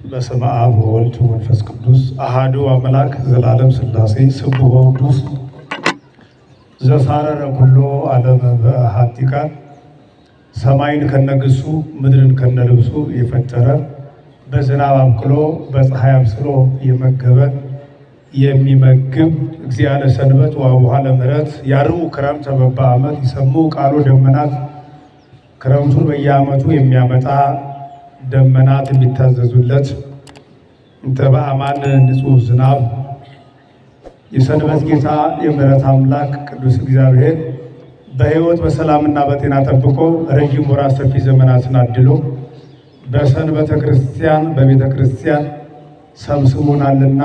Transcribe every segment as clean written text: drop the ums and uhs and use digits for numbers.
በስመ አብ ወወልድ ወመንፈስ ቅዱስ አሐዱ አምላክ ዘላለም ሥላሴ ስቡሕ ወቅዱስ ዘሳረረ ኩሎ ዓለም በአሐቲ ቃል ሰማይን ከነግሱ ምድርን ከነልብሱ የፈጠረ በዝናብ አብቅሎ በፀሐይ አብስሎ የመገበ የሚመግብ እግዚአብሔር ሰንበት ወአቡኃ ለምሕረት ያርሙ ክረምተ በበዓመት ይሰሙ ቃሉ ደመናት ክረምቱን በየዓመቱ የሚያመጣ ደመናት የሚታዘዙለት እንተ በአማን ንጹሕ ዝናብ የሰንበት ጌታ የምሕረት አምላክ ቅዱስ እግዚአብሔር በሕይወት በሰላምና በጤና ጠብቆ ረጅም ወራት ሰፊ ዘመናትን አድሎ በሰንበተ ክርስቲያን በቤተ ክርስቲያን ሰብስቦናልና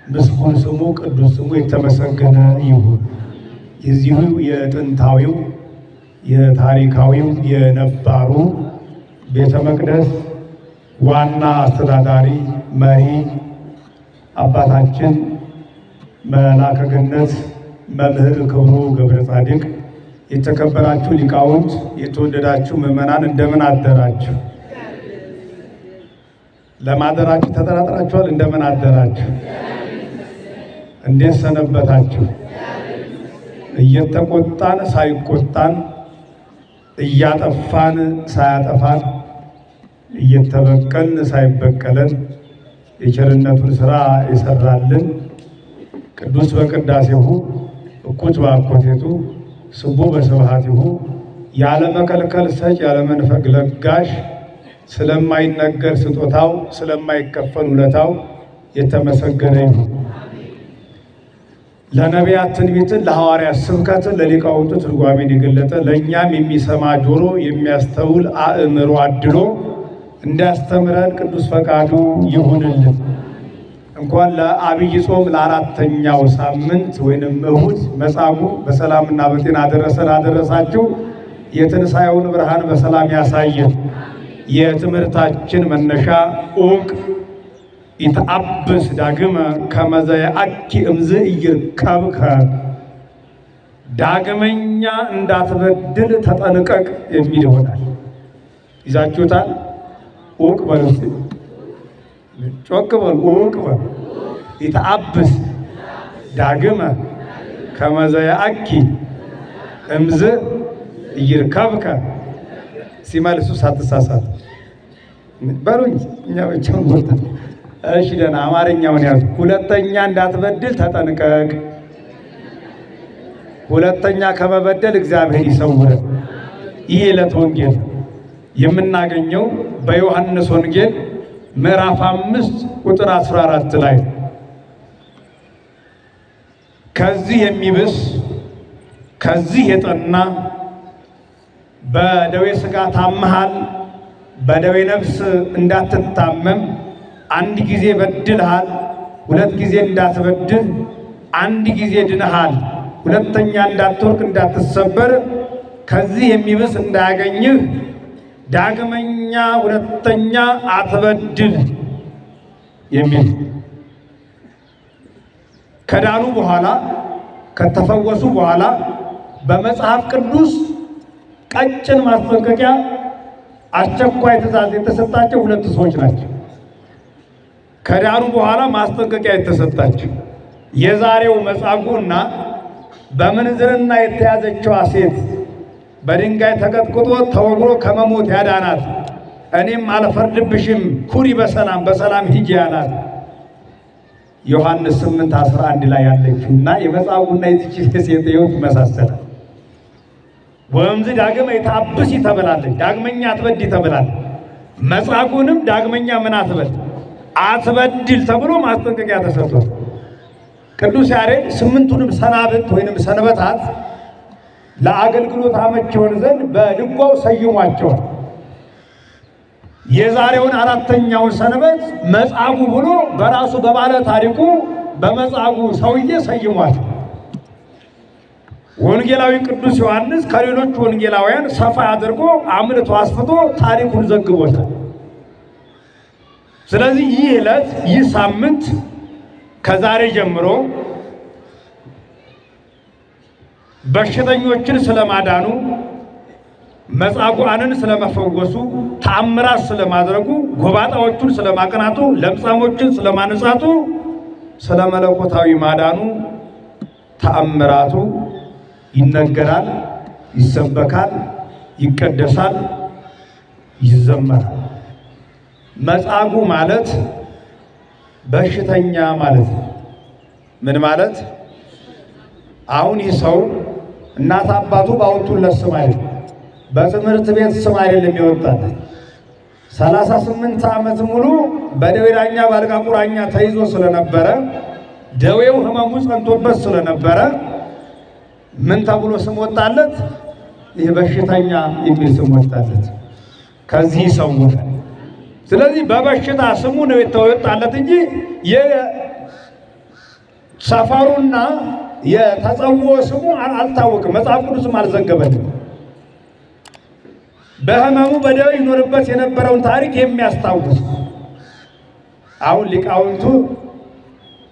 ምስጉን ስሙ ቅዱስ ስሙ የተመሰገነ ይሁን። የዚሁ የጥንታዊው የታሪካዊው የነባሩ ቤተ መቅደስ ዋና አስተዳዳሪ መሪ አባታችን መልአከ ገነት መምህር ክብሩ ገብረ ጻድቅ፣ የተከበራችሁ ሊቃውንት፣ የተወደዳችሁ ምዕመናን እንደምን አደራችሁ? ለማደራችሁ ተጠራጥራችኋል? እንደምን አደራችሁ? እንዴት ሰነበታችሁ? እየተቆጣን ሳይቆጣን፣ እያጠፋን ሳያጠፋን፣ እየተበቀልን ሳይበቀለን የቸርነቱን ሥራ የሰራልን ቅዱስ በቅዳሴሁ እኩት በአኮቴቱ ስቡሕ በስብሐቲሁ ያለመከልከል ሰጭ ያለመንፈግ ለጋሽ ስለማይነገር ስጦታው ስለማይከፈል ውለታው የተመሰገነ ይሁን። ለነቢያት ትንቢትን ለሐዋርያት ስብከትን ለሊቃውንቱ ትርጓሜን የገለጠ ለእኛም የሚሰማ ጆሮ የሚያስተውል አእምሮ አድሎ እንዲያስተምረን ቅዱስ ፈቃዱ ይሁንልን። እንኳን ለዐቢይ ጾም ለአራተኛው ሳምንት ወይንም እሁድ መጻጉዕ በሰላምና በጤና አደረሰን አደረሳችሁ። የትንሣኤውን ብርሃን በሰላም ያሳየን። የትምህርታችን መነሻ ዑቅ ኢተአብስ ዳግመ ከመ ዘየአኪ እምዝ ኢይርከብከ፣ ዳግመኛ እንዳትበድል ተጠንቀቅ የሚል ይሆናል። ይዛችሁታል? ዑቅ በሉ እስቲ ጮክ በሉ። ዑቅ በሉ። ኢተአብስ ዳግመ ከመ ዘየአኪ እምዝ ኢይርከብከ። ሲመልሱ ሳትሳሳት በሉኝ። እኛ ብቻውን ወጣ። እሺ ደህና አማርኛውን ያዙ። ሁለተኛ እንዳትበድል ተጠንቀቅ። ሁለተኛ ከመበደል እግዚአብሔር ይሰውረን። ይህ ዕለት ወንጌል የምናገኘው በዮሐንስ ወንጌል ምዕራፍ 5 ቁጥር 14 ላይ ከዚህ የሚብስ ከዚህ የጠና በደዌ ሥጋ ታመሃል፣ በደዌ ነፍስ እንዳትታመም፣ አንድ ጊዜ በድልሃል፣ ሁለት ጊዜ እንዳትበድል፣ አንድ ጊዜ ድነሃል፣ ሁለተኛ እንዳትወርቅ እንዳትሰበር፣ ከዚህ የሚብስ እንዳያገኝህ ዳግመኛ ሁለተኛ አትበድል የሚል ከዳኑ በኋላ ከተፈወሱ በኋላ በመጽሐፍ ቅዱስ ቀጭን ማስጠንቀቂያ አስቸኳይ ትእዛዝ የተሰጣቸው ሁለት ሰዎች ናቸው። ከዳኑ በኋላ ማስጠንቀቂያ የተሰጣቸው የዛሬው መጻጉዕና በምንዝርና የተያዘችዋ ሴት በድንጋይ ተቀጥቅጦ ተወግሮ ከመሞት ያዳናት፣ እኔም አልፈርድብሽም ኩሪ በሰላም በሰላም ሂጂ ያላት ዮሐንስ 8:11 ላይ ያለችውና የመጻጉዕና የዚች ሴት ሕይወት ይመሳሰላል። ወእምዝ ዳግመ ኢተአብስ ተብላለች። ዳግመኛ አትበድል ተብላለች። መጻጉዕንም ዳግመኛ ምን አትበል አትበድል ተብሎ ማስጠንቀቂያ ተሰጥቷል። ቅዱስ ያሬድ 8ቱንም ሰናብት ወይንም ሰንበታት ለአገልግሎት አመች ይሆን ዘንድ በድጓው ሰይሟቸዋል። የዛሬውን አራተኛውን ሰንበት መጻጉዕ ብሎ በራሱ በባለ ታሪኩ በመጻጉዕ ሰውዬ ሰይሟል። ወንጌላዊ ቅዱስ ዮሐንስ ከሌሎች ወንጌላውያን ሰፋ አድርጎ አምልቶ አስፍቶ ታሪኩን ዘግቦታል። ስለዚህ ይህ ዕለት ይህ ሳምንት ከዛሬ ጀምሮ በሽተኞችን ስለማዳኑ መጻጉዓንን ስለመፈወሱ፣ ተአምራት ስለማድረጉ፣ ጎባጣዎቹን ስለማቅናቱ፣ ለምጻሞችን ስለማንጻቱ፣ ስለ መለኮታዊ ማዳኑ ተአምራቱ ይነገራል፣ ይሰበካል፣ ይቀደሳል፣ ይዘመራል። መጻጉዕ ማለት በሽተኛ ማለት ነው። ምን ማለት? አሁን ይህ ሰው እናት አባቱ ባወጡለት ስም አይደለም፣ በትምህርት ቤት ስም አይደለም የወጣለት። 38 ዓመት ሙሉ በደዌ ዳኛ በአልጋ ቁራኛ ተይዞ ስለነበረ ደዌው ሕመሙ ጸንቶበት ስለነበረ ምን ተብሎ ስም ወጣለት? ይህ በሽተኛ የሚል ስም ወጣለት። ከዚህ ሰው ስለዚህ በበሽታ ስሙ ነው የተወጣለት እንጂ የሰፈሩና የተጸውዖ ስሙ አልታወቅም። መጽሐፍ ቅዱስም አልዘገበልንም። በሕመሙ በደዌ ይኖርበት የነበረውን ታሪክ የሚያስታውስ አሁን ሊቃውንቱ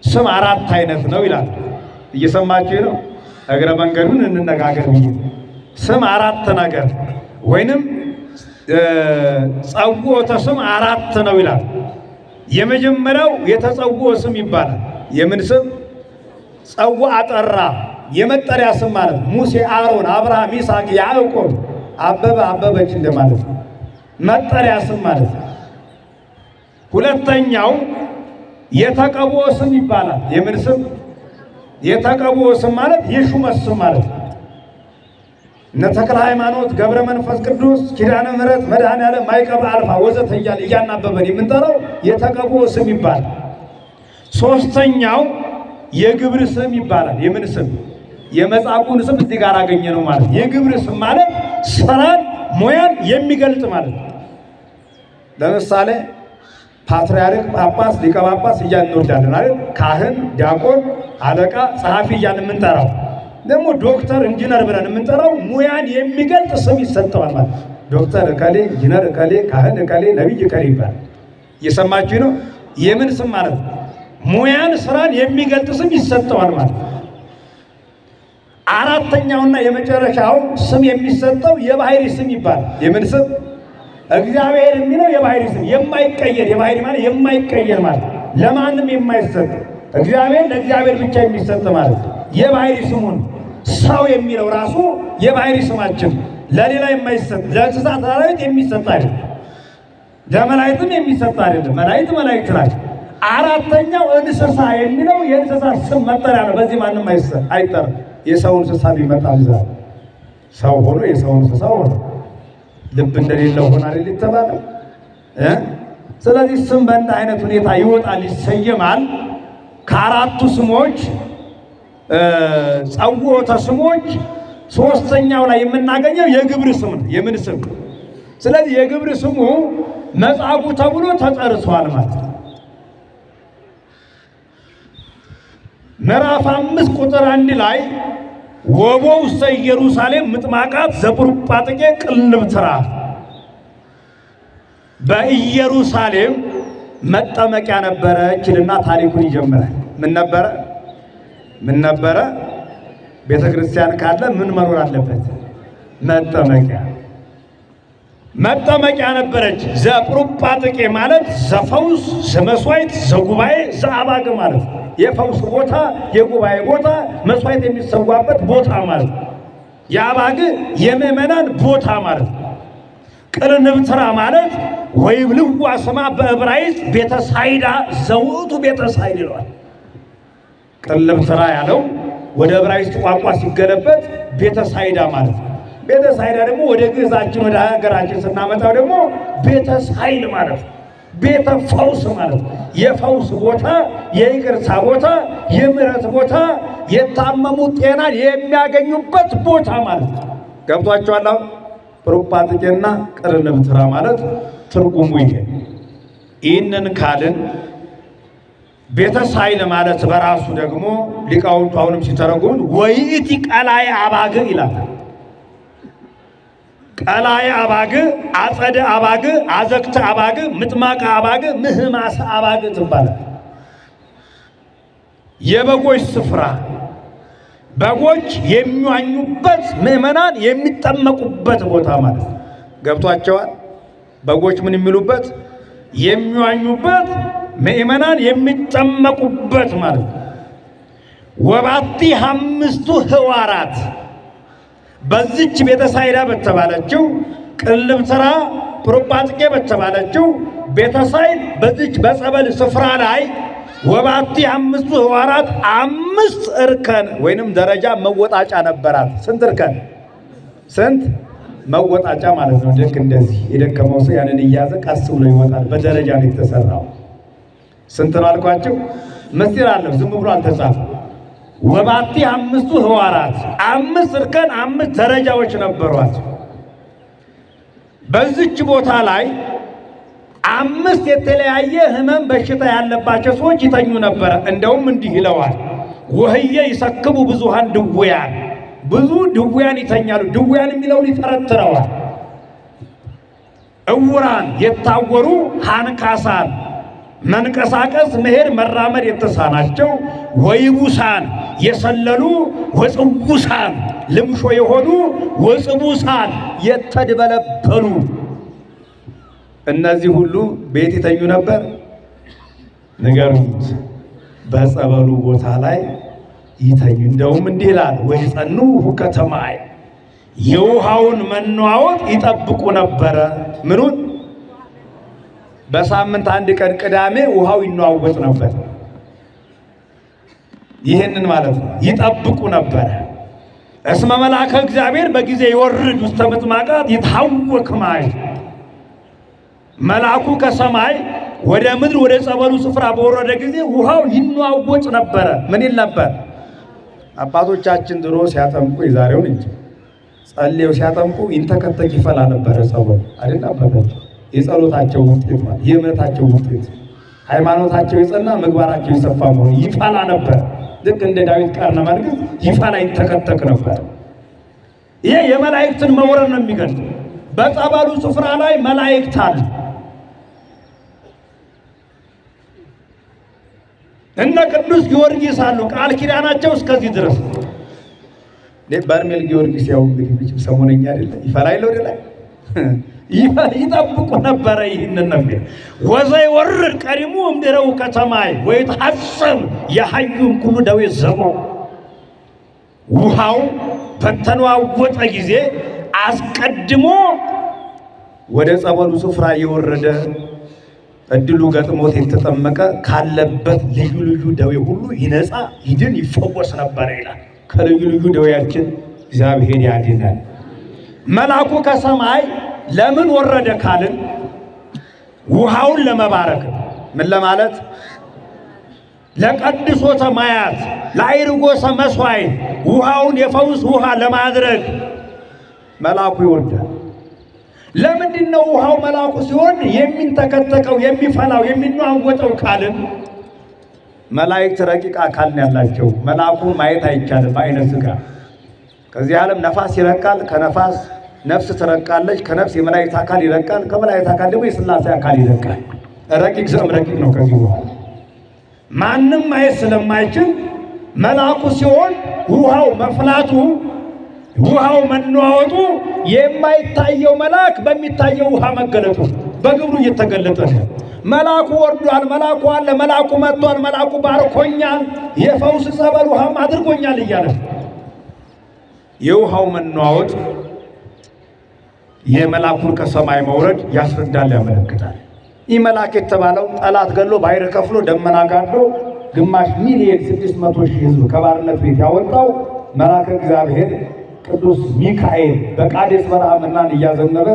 ስም 4 አይነት ነው ይላል። እየሰማችሁ ነው? እግረ መንገዱን እንነጋገር ብዬ ስም 4 ነገር ወይንም ጸውዖተ ስም 4 ነው ይላል። የመጀመሪያው የተጸውዖ ስም ይባላል። የምን ስም? ጸውዐ ጠራ፣ የመጠሪያ ስም ማለት ነው። ሙሴ፣ አሮን፣ አብርሃም፣ ይስሐቅ፣ ያዕቆብ፣ አበበ፣ አበበች እንደማለት ነው። መጠሪያ ስም ማለት ነው። ሁለተኛው የተቀብኦ ስም ይባላል። የምን ስም? የተቀብኦ ስም ማለት የሹመት ስም ማለት ነው። እነ ተክለ ሃይማኖት፣ ገብረ መንፈስ ቅዱስ፣ ኪዳነ ምሕረት፣ መድኃኔዓለም፣ ማይቀባ አልፋ ወዘተ እያናበበን የምንጠራው የተቀብኦ ስም ይባላል። ሶስተኛው የግብር ስም ይባላል። የምን ስም? የመጻጉዕን ስም እዚህ ጋር አገኘ ነው ማለት። የግብር ስም ማለት ስራን ሙያን የሚገልጥ ማለት ነው። ለምሳሌ ፓትርያርክ፣ ጳጳስ፣ ሊቀ ጳጳስ እያልን እንወዳለን አይደል? ካህን፣ ዲያቆን፣ አለቃ፣ ጸሐፊ እያልን የምንጠራው ደግሞ ዶክተር፣ ኢንጂነር ብለን የምንጠራው ሙያን የሚገልጥ ስም ይሰጠዋል ማለት። ዶክተር እከሌ፣ ኢንጂነር እከሌ፣ ካህን እከሌ፣ ነቢይ እከሌ ይባላል። እየሰማችሁ ነው? የምን ስም ማለት ነው? ሙያን ስራን የሚገልጥ ስም ይሰጠዋል ማለት። አራተኛውና የመጨረሻው ስም የሚሰጠው የባህሪ ስም ይባላል። የምን ስም? እግዚአብሔር የሚለው የባህሪ ስም የማይቀየር፣ የባህሪ ማለት የማይቀየር ማለት ለማንም የማይሰጥ እግዚአብሔር ለእግዚአብሔር ብቻ የሚሰጥ ማለት የባህሪ ስሙን። ሰው የሚለው ራሱ የባህሪ ስማችን ለሌላ የማይሰጥ፣ ለእንስሳት ለአራዊት የሚሰጥ አይደለም፣ ለመላእክትም የሚሰጥ አይደለም። መላእክት መላእክት ናቸው። አራተኛው እንስሳ የሚለው የእንስሳ ስም መጠሪያ ነው። በዚህ ማንም አይጠራም። የሰው እንስሳ ቢመጣ ሰው ሆኖ የሰው እንስሳ ሆኖ ልብ እንደሌለው ሆነ አይደል የተባለው። ስለዚህ ስም በእንዲህ አይነት ሁኔታ ይወጣል፣ ይሰየማል። ከአራቱ ስሞች ጸውዖተ ስሞች ሶስተኛው ላይ የምናገኘው የግብር ስም ነው። የምን ስም? ስለዚህ የግብር ስሙ መጻጉዕ ተብሎ ተጠርቷል ማለት ነው። ምዕራፍ 5 ቁጥር 1 ላይ ወቦ ውስተ ኢየሩሳሌም ምጥማቃት ዘጵሩጳጥቄ ቅልብትራ፣ በኢየሩሳሌም መጠመቂያ ነበረችልና ታሪኩን ይጀምራል። ምን ነበረ? ምን ነበረ? ቤተ ክርስቲያን ካለ ምን መኖር አለበት? መጠመቂያ። መጠመቂያ ነበረች። ዘጵሩጳጥቄ ማለት ዘፈውስ፣ ዘመስዋዕት፣ ዘጉባኤ፣ ዘአባግ ማለት ነው። የፈውስ ቦታ፣ የጉባኤ ቦታ፣ መስዋዕት የሚሰዋበት ቦታ ማለት ነው። የአባግ የምእመናን ቦታ ማለት ነው። ቅርንብትራ ማለት ወይብልዋ ስማ በዕብራይስጥ ቤተ ሳይዳ ዘውእቱ ቤተ ሳይዳ ይለዋል። ቅርንብትራ ያለው ወደ ዕብራይስጥ ቋንቋ ሲገለበጥ ቤተ ሳይዳ ማለት ነው። ቤተ ሳይዳ ደግሞ ወደ ግዕዛችን ወደ ሀገራችን ስናመጣው ደግሞ ቤተ ሳይል ማለት ነው። ቤተ ፈውስ ማለት ነው። የፈውስ ቦታ፣ የይቅርታ ቦታ፣ የምሕረት ቦታ፣ የታመሙ ጤና የሚያገኙበት ቦታ ማለት ነው። ገብቷችኋል? ጵሩጳጥቄና ቅርንብትራ ማለት ትርጉሙ ይሄ። ይህንን ካልን ቤተ ሳይል ማለት በራሱ ደግሞ ሊቃውንቱ አሁንም ሲተረጉሙ ወይእቲ ቀላየ አባግ ይላል። ቀላየ አባግ፣ አጸደ አባግ፣ አዘክተ አባግ፣ ምጥማቀ አባግ፣ ምህማሰ አባግ ትባላል። የበጎች ስፍራ፣ በጎች የሚዋኙበት ምእመናን የሚጠመቁበት ቦታ ማለት ነው። ገብቷቸዋል? በጎች ምን የሚሉበት የሚዋኙበት ምእመናን የሚጠመቁበት ማለት ነው። ወባቲ አምስቱ ህዋራት በዚች ቤተሳይዳ በተባለችው ቅልብትራ ፕሮጳጥቄ በተባለችው ቤተሳይድ በዚች በጸበል ስፍራ ላይ ወባቲ አምስቱ ህዋራት 5 እርከን ወይንም ደረጃ መወጣጫ ነበራት። ስንት እርከን? ስንት መወጣጫ ማለት ነው። ልክ እንደዚህ የደከመው ሰው ያንን እያዘ ቀስ ብሎ ይወጣል። በደረጃ ነው የተሰራው። ስንት ነው አልኳቸው? ምስጢር አለው፣ ዝም ብሎ አልተጻፈም። ወባቲ አምስቱ ህዋራት 5 እርከን 5 ደረጃዎች ነበሯት። በዚች ቦታ ላይ 5 የተለያየ ህመም በሽታ ያለባቸው ሰዎች ይተኙ ነበረ። እንደውም እንዲህ ይለዋል፣ ወህየ ይሰክቡ ብዙሃን ድውያን፣ ብዙ ድውያን ይተኛሉ። ድውያን የሚለውን ይተረትረዋል። እውራን፣ የታወሩ፣ አንካሳን፣ መንቀሳቀስ መሄድ መራመድ የተሳናቸው፣ ወይቡሳን፣ የሰለሉ፣ ወጽቡሳን፣ ልምሾ የሆኑ፣ ወጽቡሳን፣ የተድበለበሉ እነዚህ ሁሉ ቤት ይተኙ ነበር። ንገሩት፣ በጸበሉ ቦታ ላይ ይተኙ። እንደውም እንዲህ ይላል፣ ወይ ጸኑ ከተማይ የውሃውን መናወጥ ይጠብቁ ነበረ። ምኑን? በሳምንት አንድ ቀን ቅዳሜ ውሃው ይናወጥ ነበር። ይህንን ማለት ነው፣ ይጠብቁ ነበረ። እስመ መልአከ እግዚአብሔር በጊዜ ይወርድ ውስተ ምጥማቃት ይታወክ ማይ፣ መልአኩ ከሰማይ ወደ ምድር ወደ ጸበሉ ስፍራ በወረደ ጊዜ ውሃው ይናወጥ ነበረ። ምን ይል ነበር? አባቶቻችን ድሮ ሲያጠምቁ የዛሬውን እንጂ ጸልየው ሲያጠምቁ ይንተከተክ ይፈላ ነበረ ጸበሉ አይደል? አባቶች የጸሎታቸው ውጤት ማለት የእምነታቸው ውጤት፣ ሃይማኖታቸው የጸና ምግባራቸው የሰፋ መሆኑ ይፈላ ነበር። ልክ እንደ ዳዊት ቃርነ መልክ ይፈላ ይንተከተክ ነበር። ይሄ የመላእክትን መውረድ ነው የሚገልጽ። በጸበሉ ስፍራ ላይ መላእክት አሉ። እነ ቅዱስ ጊዮርጊስ አሉ። ቃል ኪዳናቸው እስከዚህ ድረስ። በርሜል ጊዮርጊስ ያው እንግዲህ ሰሞነኛ አይደለ? ይፈላ ይለው አይደለ? ይጠብቁ ነበረ። ይህንን ነው የሚለው ወዘይ ወርድ ቀሪሙ እምድረው ከተማይ ወይተሐሰብ የሐዩም ኩሉ ደዌ ዘሞ። ውሃው በተነዋወጠ ጊዜ አስቀድሞ ወደ ጸበሉ ስፍራ የወረደ እድሉ ገጥሞት የተጠመቀ ካለበት ልዩ ልዩ ደዌ ሁሉ ይነጻ ይድን ይፈወስ ነበር ይላል። ከልዩ ልዩ ደዌያችን እግዚአብሔር ያድናል። መልአኩ ከሰማይ ለምን ወረደ ካልን ውሃውን ለመባረክ፣ ምን ለማለት? ለቀድሶተ ማያት ለአይርጎሰ መስዋዕት ውሃውን የፈውስ ውሃ ለማድረግ መልአኩ ይወርዳል። ለምንድን ነው ውሃው መልአኩ ሲሆን የሚንተከተከው የሚፈላው የሚናወጠው ካልን መላእክት ረቂቅ አካል ያላቸው መልአኩን ማየት አይቻልም በአይነ ሥጋ። ከዚህ ዓለም ነፋስ ይረቃል፣ ከነፋስ ነፍስ ትረቃለች፣ ከነፍስ የመላእክት አካል ይረቃል፣ ከመላእክት አካል ደግሞ የሥላሴ አካል ይረቃል። ረቂቅ ዘም ረቂቅ ነው። ከዚህ በኋላ ማንም ማየት ስለማይችል መልአኩ ሲሆን ውሃው መፍላቱ ውሃው መናወጡ የማይታየው መልአክ በሚታየው ውሃ መገለጡ በግብሩ እየተገለጠ ነው። መልአኩ ወርዷል፣ መልአኩ አለ፣ መልአኩ መጥቷል፣ መልአኩ ባርኮኛል፣ የፈውስ ጸበል ውሃም አድርጎኛል እያለ የውሃው መናወጥ የመልአኩን ከሰማይ መውረድ ያስረዳል፣ ያመለክታል። ይህ መልአክ የተባለው ጠላት ገሎ ባሕር ከፍሎ ደመና ጋርዶ ግማሽ ሚሊዮን 600,000 ሕዝብ ከባርነት ቤት ያወጣው መልአከ እግዚአብሔር ቅዱስ ሚካኤል በቃዴስ በረሃ መናን እያዘነበ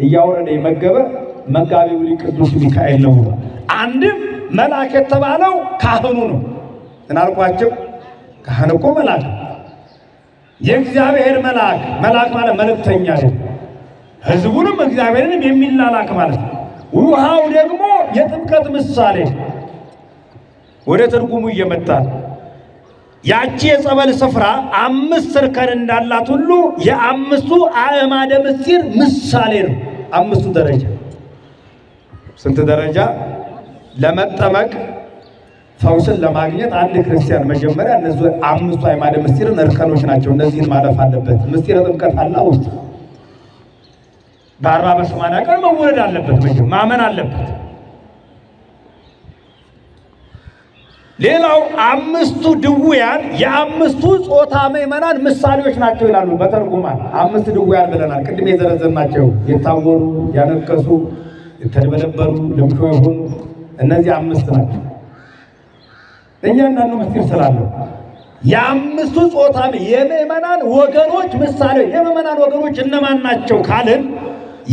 እያወረደ የመገበ መጋቢው ሊቅ ቅዱስ ሚካኤል ነው። አንድም መልአክ የተባለው ካህኑ ነው። እናልኳቸው ካህን እኮ መልአክ፣ የእግዚአብሔር መልአክ። መልአክ ማለት መልእክተኛ ነው፣ ሕዝቡንም እግዚአብሔርንም የሚላላክ ማለት ነው። ውሃው ደግሞ የጥምቀት ምሳሌ ወደ ትርጉሙ እየመጣ ያቺ የጸበል ስፍራ 5 እርከን እንዳላት ሁሉ የ5ቱ አዕማደ ምስጢር ምሳሌ ነው። 5ቱ ደረጃ ስንት ደረጃ? ለመጠመቅ ፈውስን ለማግኘት አንድ ክርስቲያን መጀመሪያ እነዚህ 5 አዕማደ ምስጢርን እርከኖች ናቸው። እነዚህን ማለፍ አለበት። ምስጢረ ጥምቀት አለ ውስጥ በ40 በ80 ቀን መወለድ አለበት። መጀመሪያ ማመን አለበት። ሌላው 5ቱ ድውያን የ5ቱ ጾታ ምእመናን ምሳሌዎች ናቸው ይላሉ በተርጉማን። 5 ድውያን ብለናል ቅድም የዘረዘርናቸው የታወሩ፣ ያነከሱ፣ የተደበደበሩ፣ ልምሾ የሆኑ እነዚህ 5 ናቸው። እያንዳንዱ ምስጢር ስላለው የ5ቱ ጾታ የምእመናን ወገኖች ምሳሌ። የምእመናን ወገኖች እነማን ናቸው ካልን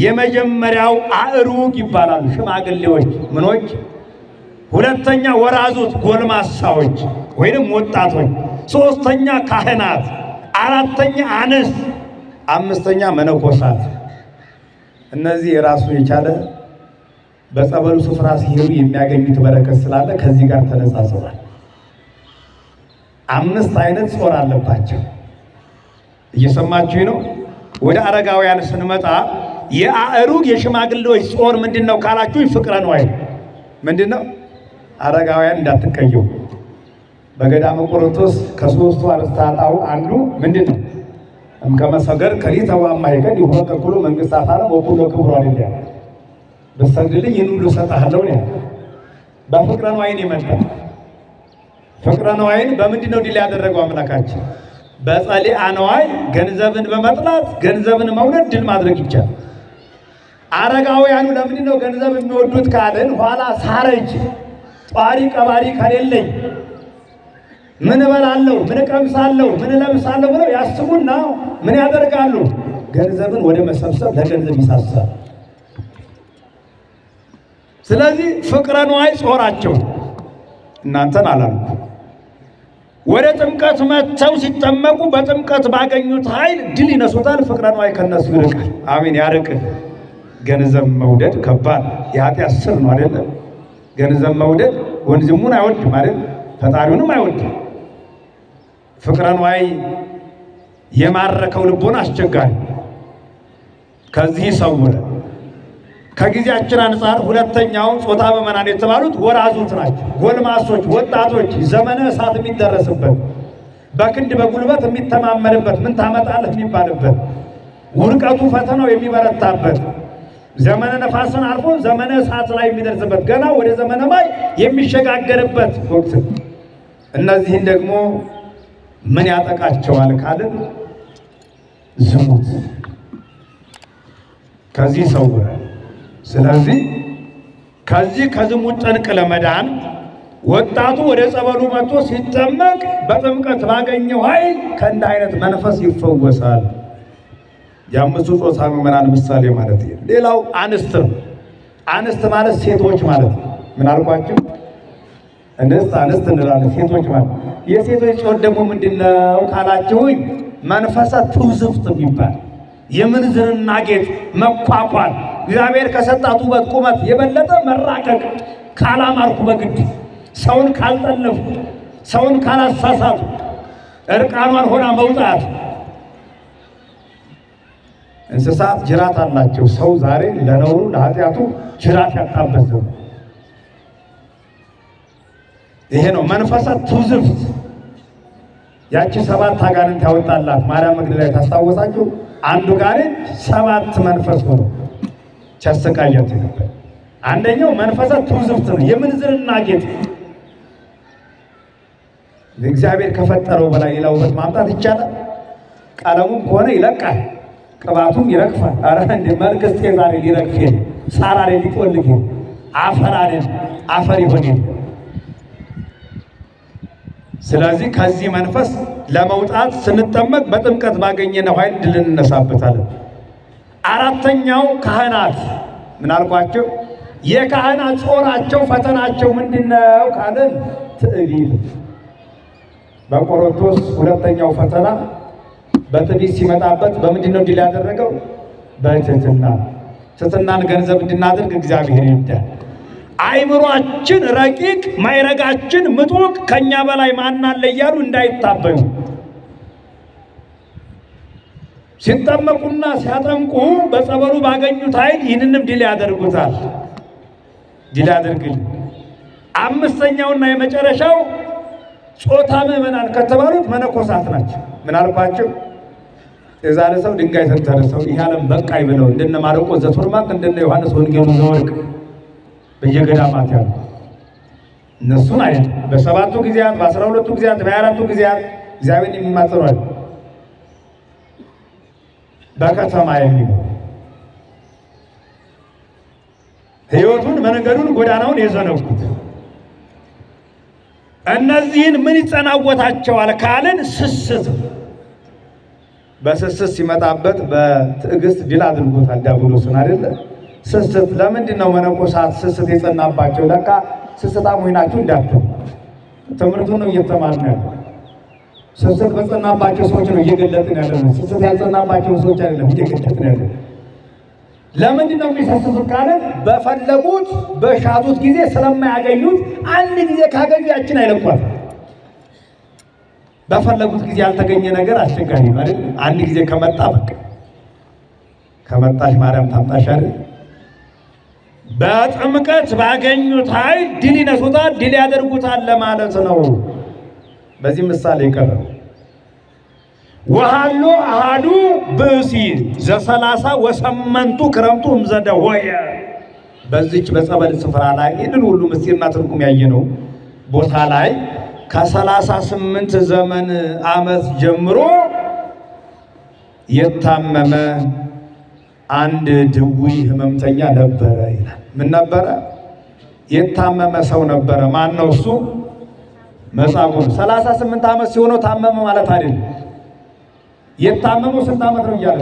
የመጀመሪያው አእሩግ ይባላሉ፣ ሽማግሌዎች ምኖች። ሁለተኛ ወራዙት ጎልማሳዎች ወይንም ወጣቶች። ሶስተኛ ካህናት። አራተኛ አንስት። አምስተኛ መነኮሳት። እነዚህ የራሱ የቻለ በጸበሉ ስፍራ ሲሄዱ የሚያገኙት በረከት ስላለ ከዚህ ጋር ተነጻጽሯል። 5 አይነት ጾር አለባቸው። እየሰማችሁ ነው። ወደ አረጋውያን ስንመጣ የአእሩግ የሽማግሌዎች ጾር ምንድነው ካላችሁ ፍቅረ ነዋይ ምንድነው? አረጋውያን እንዳትቀየው። በገዳመ ቆሮንቶስ ከ3ቱ አርእስተ ኃጣውእ አንዱ ምንድነው? እምከመሰገድ ከሊተው አማይከድ ይሁን ከኩሉ መንግስታት ዓለም ወኩሉ ክብሩ አይደል? በሰግድልኝ ይህን ሁሉ እሰጥሃለሁ ነው። በፍቅረ ነዋይን የመጣ ፍቅረ ነዋይን በምንድነው ድል ያደረገው አምላካችን? በጸሊአ ነዋይ ገንዘብን በመጥላት ገንዘብን መውደድ ድል ማድረግ ይቻላል። አረጋውያኑ ለምንድነው ገንዘብ የሚወዱት ካልን ኋላ ሳረጅ ጧሪ ቀባሪ ከሌለኝ ምን እበላለሁ፣ ምን እቀምሳለሁ፣ ምን እለብሳለሁ ብለው ያስቡና ምን ያደርጋሉ? ገንዘብን ወደ መሰብሰብ ለገንዘብ ይሳሳል። ስለዚህ ፍቅረ ነዋይ ጾራቸው እናንተን አላሉ። ወደ ጥምቀት መጥተው ሲጠመቁ በጥምቀት ባገኙት ኃይል ድል ይነሱታል። ፍቅረ ነዋይ ከነሱ ይርቃል። አሜን ያርቅል። ገንዘብ መውደድ ከባድ የኃጢአት ስር ነው አይደለም? ገንዘብ መውደድ ወንድሙን አይወድም አይደል? ፈጣሪውንም አይወድም። ፍቅረ ነዋይ የማረከው ልቦና አስቸጋሪ። ከዚህ ይሰውረ። ከጊዜያችን አንፃር ሁለተኛው ጾታ ምእመናን የተባሉት ወራዙት ናቸው። ጎልማሶች፣ ወጣቶች፣ ዘመነ እሳት የሚደረስበት በክንድ በጉልበት የሚተማመንበት ምን ታመጣለህ የሚባልበት ውርቀቱ ፈተናው የሚበረታበት ዘመነ ነፋስን አልፎ ዘመነ እሳት ላይ የሚደርስበት ገና ወደ ዘመነ ማይ የሚሸጋገርበት ወቅት። እነዚህን ደግሞ ምን ያጠቃቸዋል ካልን ዝሙት ከዚህ ሰውረ። ስለዚህ ከዚህ ከዝሙት ጠንቅ ለመዳን ወጣቱ ወደ ጸበሉ መጥቶ ሲጠመቅ በጥምቀት ባገኘው ኃይል ከእንዲህ አይነት መንፈስ ይፈወሳል። የ5ቱ ጾታ ምእመናን ምሳሌ ማለት ነው። ሌላው አንስት ነው። አንስት ማለት ሴቶች ማለት ነው። ምን አልኳችሁ? አንስት እንላለን ሴቶች ማለት። የሴቶች ጾር ደግሞ ምንድነው ካላችሁኝ መንፈሰ ትውዝፍት የሚባል የምንዝርና ጌጥ መኳኳል፣ እግዚአብሔር ከሰጣት ውበት ቁመት የበለጠ መራቀቅ፣ ካላማርኩ በግድ ሰውን ካልጠለፉ ሰውን ካላሳሳቱ እርቃኗን ሆና መውጣት። እንስሳት ጅራት አላቸው። ሰው ዛሬ ለነውሩ ለኃጢአቱ ጅራት ያጣበት ነው። ይሄ ነው መንፈሰ ትውዝፍት። ያቺ 7 አጋንንት ያወጣላት ማርያም መግደላዊት ታስታወሳችሁ? አንዱ ጋኔን 7 መንፈስ ሆኖ ሲያሰቃያት ነበር። አንደኛው መንፈሰ ትውዝፍት ነው፣ የምንዝርና ጌጥ። እግዚአብሔር ከፈጠረው በላይ ሌላ ውበት ማምጣት ይቻላል? ቀለሙም ከሆነ ይለቃል፣ ቅባቱም ይረግፋል። አረ እንደ መልክስቴ ዛሬ ሊረግፍ የለ፣ ሳራ ላይ ሊቆልግ የለ፣ አፈር ይሆን የለ። ስለዚህ ከዚህ መንፈስ ለመውጣት ስንጠመቅ በጥምቀት ባገኘነው ኃይል ድል እንነሳበታለን። አራተኛው ካህናት። ምን አልኳቸው? የካህናት ጾራቸው ፈተናቸው ምንድነው ካልን ትዕቢት። በቆሮንቶስ ሁለተኛው ፈተና በትዕቢት ሲመጣበት በምንድነው ድል ያደረገው? በትህትና። ትህትናን ገንዘብ እንድናደርግ እግዚአብሔር ይርዳል። አይምሯችን ረቂቅ ማይረጋችን ምጡቅ ከኛ በላይ ማን አለ እያሉ እንዳይታበዩ ሲጠመቁና ሲያጠምቁ በጸበሉ ባገኙት ኃይል ይህንንም ድል ያደርጉታል። ድል ያደርግል። አምስተኛውና የመጨረሻው ጾታ ምዕመናን ከተባሉት መነኮሳት ናቸው። ምን አልኳቸው? የዛሬ ሰው ድንጋይ ተንተርሰው ይህ ዓለም በቃኝ ብለው እንደነ ማርቆስ ዘቶርማቅ እንደነ ዮሐንስ ወንጌሉ ዘወርቅ በየገዳማት ያሉ እነሱን አይደል በሰባቱ ጊዜያት በ12ቱ ጊዜያት በ24ቱ ጊዜያት እግዚአብሔርን የሚማጸኗል በከተማ የሚኖሩ ሕይወቱን መንገዱን ጎዳናውን የዘነጉት እነዚህን ምን ይጸናወታቸዋል ካልን ስስት በስስት ሲመጣበት በትዕግስት ድል አድርጎታል ዲያብሎስን አይደለ ስስት ለምንድን ነው መነኮሳት ስስት የጸናባቸው ለካ ስስታሞች ናችሁ እንዳትሉ ትምህርቱን ነው እየተማርን ያለው ስስት በጸናባቸው ሰዎች ነው እየገለጥን ያለነው ስስት ያልጸናባቸው ሰዎች አይደለም እየገለጥን ያለነው ለምንድን ነው የሚሰስቱት ካልን በፈለጉት በሻቱት ጊዜ ስለማያገኙት አንድ ጊዜ ካገኙ ያችን አይለቋት በፈለጉት ጊዜ ያልተገኘ ነገር አስቸጋሪ ማለት አንድ ጊዜ ከመጣ በቃ ከመጣሽ ማርያም ታምጣሽ አይደል በጥምቀት ባገኙት ኃይል ድል ይነሱታል ድል ያደርጉታል ለማለት ነው በዚህ ምሳሌ ይቀርብ ወሃሎ አሃዱ ብእሲ ዘ30 ወሰመንቱ ክረምቱ እምዘደ ሆየ በዚች በጸበል ስፍራ ላይ ይህንን ሁሉ ምስጢርና ትርጉም ያየነው ቦታ ላይ ከ38 ዘመን ዓመት ጀምሮ የታመመ አንድ ድውይ ህመምተኛ ነበረ ይላል። ምን ነበረ? የታመመ ሰው ነበረ። ማን ነው እሱ? መጻጉዕ። 38 ዓመት ሲሆነው ታመመ ማለት አይደለም። የታመመው ስንት ዓመት ነው እያለ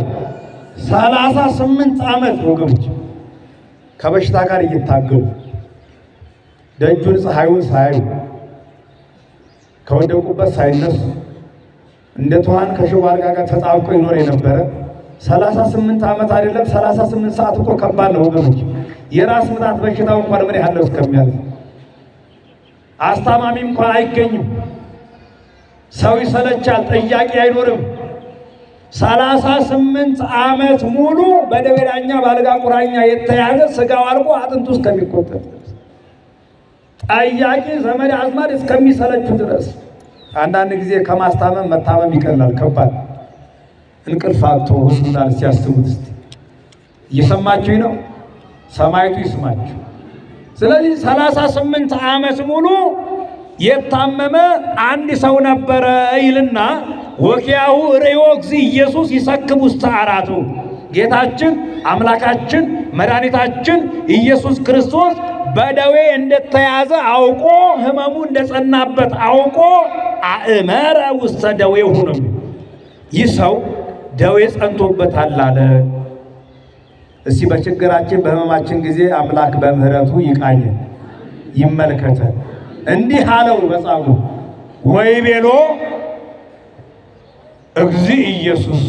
38 ዓመት ወገኖች ከበሽታ ጋር እየታገሉ ደጁን ፀሐዩን ሳያዩ ከወደቁበት ሳይነሱ እንደ ተዋን ከሽቦ አልጋ ጋር ተጣብቆ ይኖር የነበረ 38 ዓመት አይደለም 38 ሰዓት እኮ ከባድ ነው ወገኖች። የራስ ምታት በሽታው እንኳን ምን ያህል ነው እስከሚያልፍ አስታማሚ እንኳን አይገኝም። ሰው ይሰለቻል፣ ጠያቂ አይኖርም። 38 ዓመት ሙሉ በደዌ ዳኛ በአልጋ ቁራኛ የተያዘ ስጋው አልቆ አጥንቱ እስከሚቆጠር ጠያቂ ዘመድ አዝማድ እስከሚሰለቹ ድረስ አንዳንድ ጊዜ ከማስታመም መታመም ይቀላል። ከባድ እንቅልፍ አጥቶ ሆስፒታል ሲያስቡት እስቲ እየሰማችሁ ነው። ሰማይቱ ይስማችሁ። ስለዚህ 38 ዓመት ሙሉ የታመመ አንድ ሰው ነበረ ይልና ወኪያው ርእዮ እግዚእ ኢየሱስ ይሰክብ ውስተ አራቱ ጌታችን አምላካችን መድኃኒታችን ኢየሱስ ክርስቶስ በደዌ እንደተያዘ አውቆ ህመሙ እንደጸናበት አውቆ አእመረ ውስተ ደዌሁ ነው። ይህ ሰው ደዌ ጸንቶበታል አለ። እስቲ በችግራችን በህመማችን ጊዜ አምላክ በምህረቱ ይቃኘን ይመልከተን። እንዲህ አለው መጻጉዕ ወይቤሎ እግዚእ ኢየሱስ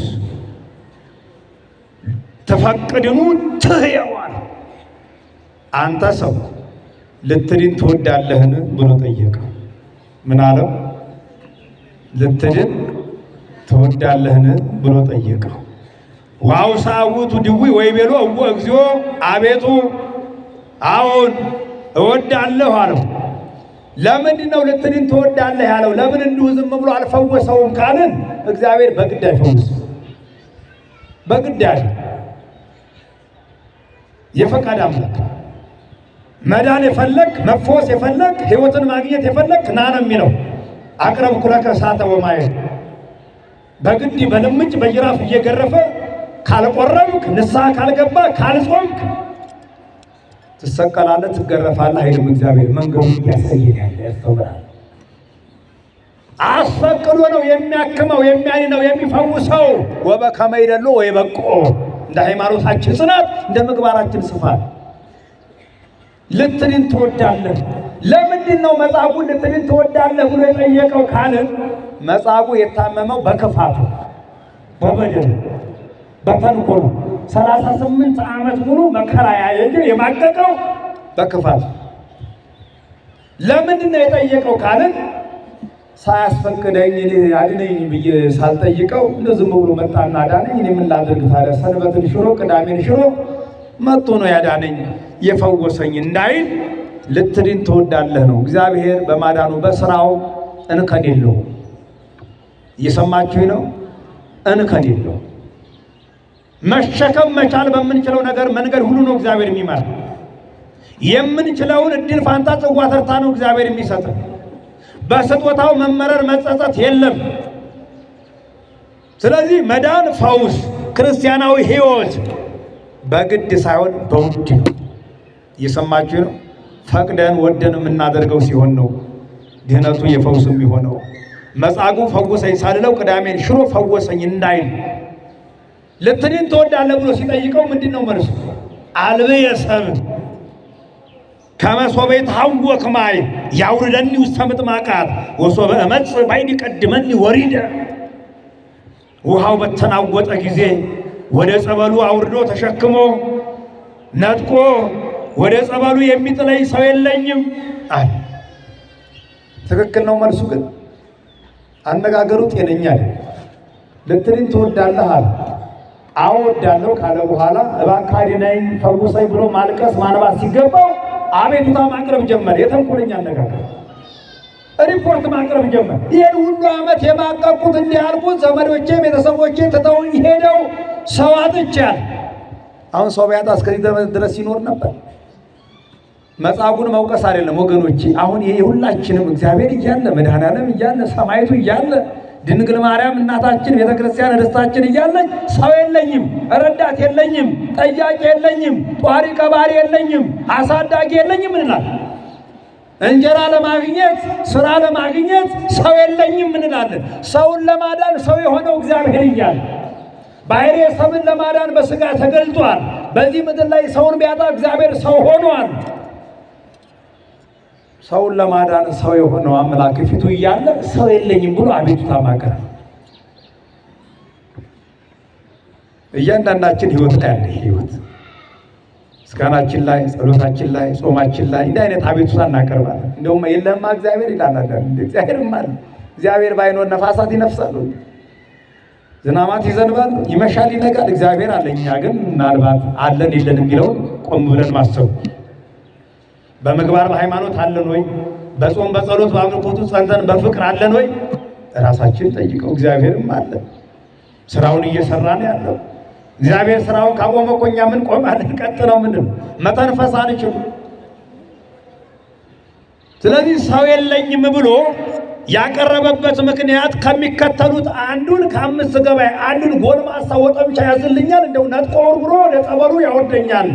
ተፈቅድኑ ትሕየዋል አንተ ሰው ልትድን ትወዳለህን ብሎ ጠየቀው። ምን አለው? ልትድን ትወዳለህን ብሎ ጠየቀው። ዋውሳ ውእቱ ድውይ ወይቤሎ እወ እግዚኦ አቤቱ አዎን እወዳለሁ አለው። ለምንድን ነው ልትድን ትወዳለህ ያለው? ለምን እንዲሁ ዝም ብሎ አልፈወሰውም ካልን እግዚአብሔር በግድ አይፈውስም። በግድ ያለ የፈቃድ አምላክ መዳን የፈለግ መፈወስ የፈለግ ህይወትን ማግኘት የፈለግ ና ነው የሚለው። አቅረብኩ ለከ እሳተ ወማየ በግድ በልምጭ በጅራፍ እየገረፈ ካልቆረብክ ንስሐ ካልገባ ካልጾምክ ትሰቀላለህ፣ ትገረፋለህ አይልም እግዚአብሔር። መንገዱን እያሳየን ያለ ያስተምራል። አስፈቅዶ ነው የሚያክመው የሚያድነው የሚፈውሰው። ወበከመ ይደሎ ወይበቆ እንደ ሃይማኖታችን ጽናት እንደ ምግባራችን ስፋት ልትድን ትወዳለህ። ለምንድን ነው መጻጉዕ ልትድን ትወዳለህ ብሎ የጠየቀው ካልን መጻጉዕ የታመመው በክፋቱ በበደሉ በተንኮሉ 38 ዓመት ሙሉ መከራ ያየው የማቀቀው በክፋቱ። ለምንድን ነው የጠየቀው ካልን ሳያስፈቅደኝ እኔ አድነኝ ብዬ ሳልጠይቀው እንደዚህ ብሎ መጣና አዳነኝ። እኔ ምን ላድርግ ታዲያ? ሰንበትን ሽሮ ቅዳሜን ሽሮ መጥቶ ነው ያዳነኝ የፈወሰኝ እንዳይል ልትድን ትወዳለህ ነው። እግዚአብሔር በማዳኑ በስራው እንከን የለው። እየሰማችሁ ነው? እንከን የለው። መሸከም መቻል በምንችለው ነገር መንገድ ሁሉ ነው እግዚአብሔር የሚመራ። የምንችለውን እድል ፋንታ ጽዋ ተርታ ነው እግዚአብሔር የሚሰጥ። በስጦታው መመረር መጸጸት የለም። ስለዚህ መዳን ፈውስ፣ ክርስቲያናዊ ሕይወት በግድ ሳይሆን በውድ ነው። እየሰማችሁ ነው? ፈቅደን ወደን የምናደርገው ሲሆን ነው ድህነቱ የፈውስ የሚሆነው። መጻጉዕ ፈውሰኝ ሳልለው ቅዳሜን ሽሮ ፈወሰኝ እንዳይል ልትድን ትወዳለህ ብሎ ሲጠይቀው ምንድነው መልሱ? አልብየ ሰብእ ከመ ሶበ ይትሐወክ ማይ ያውርደኒ ውስተ ምጥማቃት ወሶበ እመጽእ ባይድ ይቀድመኒ ወሪደ። ውሃው በተናወጠ ጊዜ ወደ ጸበሉ አውርዶ ተሸክሞ ነጥቆ ወደ ጸበሉ የሚጥለኝ ሰው የለኝም አለ። ትክክል ነው መልሱ። ግን አነጋገሩ ጤነኛ አይደለም። ልትድን ትወዳለህ አለ። አዎ እወዳለሁ ካለ በኋላ እባክህ አድነኝ ፈውሰኝ ብሎ ማልቀስ ማንባት ሲገባው አቤቱታ ማቅረብ ጀመረ። የተንኮለኛ አነጋገር ሪፖርት ማቅረብ ጀመረ። ይሄን ሁሉ ዓመት የማቀቁት እንዲያልኩት ዘመዶቼ ቤተሰቦቼ ትተውኝ ሄደው ሰው አጥቻለሁ። አሁን ሰው ቢያጣ እስከዚህ ድረስ ይኖር ነበር። መጻጉዕን መውቀስ አይደለም ወገኖቼ። አሁን ይሄ ሁላችንም እግዚአብሔር እያለ መድኃኔዓለም እያለ ሰማይቱ እያለ ድንግል ማርያም እናታችን ቤተክርስቲያን ደስታችን እያለኝ ሰው የለኝም፣ ረዳት የለኝም፣ ጠያቂ የለኝም፣ ጧሪ ቀባሪ የለኝም፣ አሳዳጊ የለኝም እንላለን። እንጀራ ለማግኘት ስራ ለማግኘት ሰው የለኝም እንላለን። ሰውን ለማዳን ሰው የሆነው እግዚአብሔር እያለ ባሕርየ ሰብን ለማዳን በስጋ ተገልጧል። በዚህ ምድር ላይ ሰውን ቢያጣ እግዚአብሔር ሰው ሆኗል። ሰውን ለማዳን ሰው የሆነው አምላክ ፊቱ እያለ ሰው የለኝም ብሎ አቤቱታ ማቅረብ። እያንዳንዳችን ህይወት ላይ ያለ ህይወት ምስጋናችን ላይ፣ ጸሎታችን ላይ፣ ጾማችን ላይ እንዲህ አይነት አቤቱታ እናቀርባለን። እንደውም የለማ እግዚአብሔር ይላል። እግዚአብሔርም አለ። እግዚአብሔር ባይኖር ነፋሳት ይነፍሳሉ፣ ዝናማት ይዘንባል፣ ይመሻል፣ ይነጋል። እግዚአብሔር አለ። እኛ ግን ምናልባት አለን የለን የሚለውን ቆም ብለን ማሰቡ። በምግባር በሃይማኖት አለን ወይ? በጾም በጸሎት በአምልኮቱ ጸንተን በፍቅር አለን ወይ? ራሳችን ጠይቀው። እግዚአብሔርም አለ፣ ስራውን እየሰራ ነው ያለው። እግዚአብሔር ስራውን ካቆመ እኮ እኛ ምን ቆማለን? ቀጥ ነው። ምንድን መተንፈስ አንችልም። ስለዚህ ሰው የለኝም ብሎ ያቀረበበት ምክንያት ከሚከተሉት አንዱን ከአምስት ገበያ አንዱን ጎልማሳ ወጠምቻ ያዝልኛል፣ እንደው ነጥቆ ወርውሮ ወደ ጸበሉ ያወርደኛል።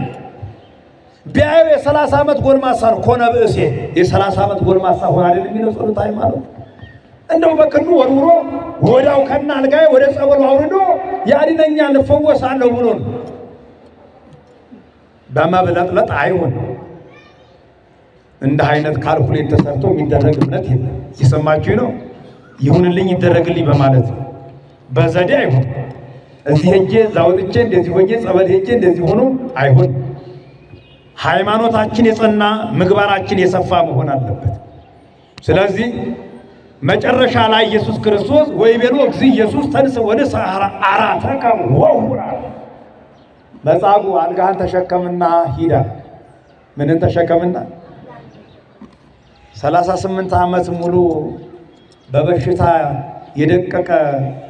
ቢያዩ የ30 ዓመት ጎልማሳ ነው። ኮነ ብእሴ የ30 ዓመት ጎልማሳ ሆነ አይደል የሚለው ጸሎት ሃይማኖት። እንደው በክንዱ ወርውሮ ወዳው ከና አልጋዬ ወደ ጸበሉ አውርዶ ያድነኛል እፈወሳለሁ ብሎ ነው። በመብለጥለጥ አይሆን። እንደ አይነት ካልኩሌት ተሰርቶ የሚደረግ እምነት የለም። እየሰማችሁ ነው? ይሁንልኝ ይደረግልኝ በማለት ነው። በዘዴ አይሆን። እዚህ ሄጄ ዛውጥቼ እንደዚህ ሆኜ ጸበል ሄጄ እንደዚህ ሆኖ አይሆን። ሃይማኖታችን የጸና ምግባራችን የሰፋ መሆን አለበት። ስለዚህ መጨረሻ ላይ ኢየሱስ ክርስቶስ ወይቤሎ እግዚእ ኢየሱስ ተንሥእ ወንሥእ ዓራተከ ወሁር፣ መጻጉዕ አልጋህን ተሸከምና ሂዳ። ምንን ተሸከምና? 38 ዓመት ሙሉ በበሽታ የደቀቀ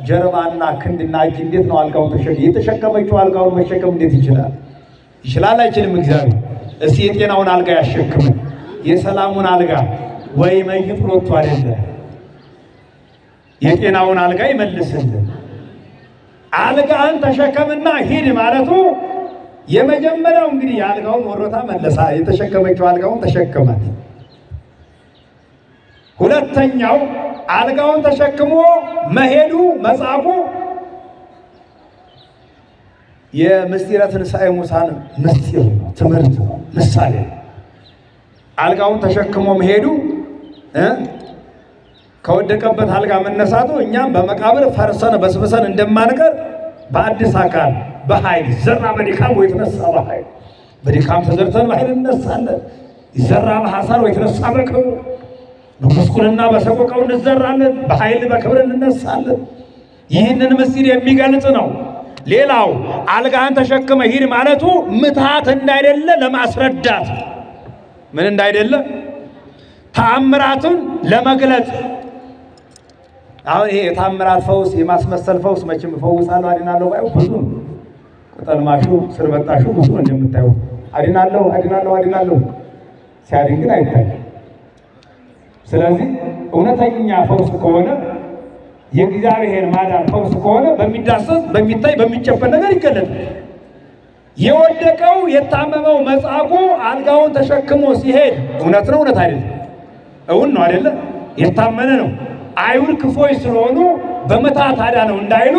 ጀርባና ክንድና እጅ እንዴት ነው አልጋውን የተሸከመችው? አልጋውን መሸከም እንዴት ይችላል? ይችላል አይችልም? እግዚአብሔር እስቲ የጤናውን አልጋ ያሸክምን፣ የሰላሙን አልጋ ወይ መይት ሮቶ አይደለ የጤናውን አልጋ ይመልስልን። አልጋህን ተሸከምና ሂድ ማለቱ የመጀመሪያው እንግዲህ የአልጋውን ወሮታ መለሳ፣ የተሸከመችው አልጋውን ተሸከማት። ሁለተኛው አልጋውን ተሸክሞ መሄዱ መጻጉዕ የምስጢረ ትንሣኤ ሙታን ምስጢር ነው፣ ትምህርት ነው፣ ምሳሌ ነው። አልጋውን ተሸክሞ መሄዱ ከወደቀበት አልጋ መነሳቱ እኛም በመቃብር ፈርሰን በስብሰን እንደማንቀር በአዲስ አካል በኃይል ይዘራ በድካም ወይትነሳ በኃይል፣ በድካም ተዘርተን በኃይል እንነሳለን። ይዘራ በሐሳር ወይትነሳ በክብር፣ በጉስቁልና በሰቆቃው እንዘራለን፣ በኃይል በክብር እንነሳለን። ይህንን ምስጢር የሚገልጽ ነው። ሌላው አልጋህን ተሸክመ ሂድ ማለቱ ምትሃት እንዳይደለ ለማስረዳት። ምን እንዳይደለ ተአምራቱን ለመግለጽ። አሁን ይሄ የተአምራት ፈውስ የማስመሰል ፈውስ መቼም እፈውሳለሁ አድናለሁ ባይው ብዙ ቅጠል ማሹ ስር በጣሹ ብዙ እንደምታዩ አድናለሁ ሲያድን ግን አይታይም። ስለዚህ እውነተኛ ፈውስ ከሆነ የእግዚአብሔር ማዳን ፈውስ ከሆነ በሚዳሰስ በሚታይ በሚጨበጥ ነገር ይገለጣል። የወደቀው የታመመው መጻጉዕ አልጋውን ተሸክሞ ሲሄድ እውነት ነው እውነት አይደለም? እውን ነው አይደለ? የታመነ ነው። አይሁድ ክፎች ስለሆኑ በመታት አዳነው እንዳይሉ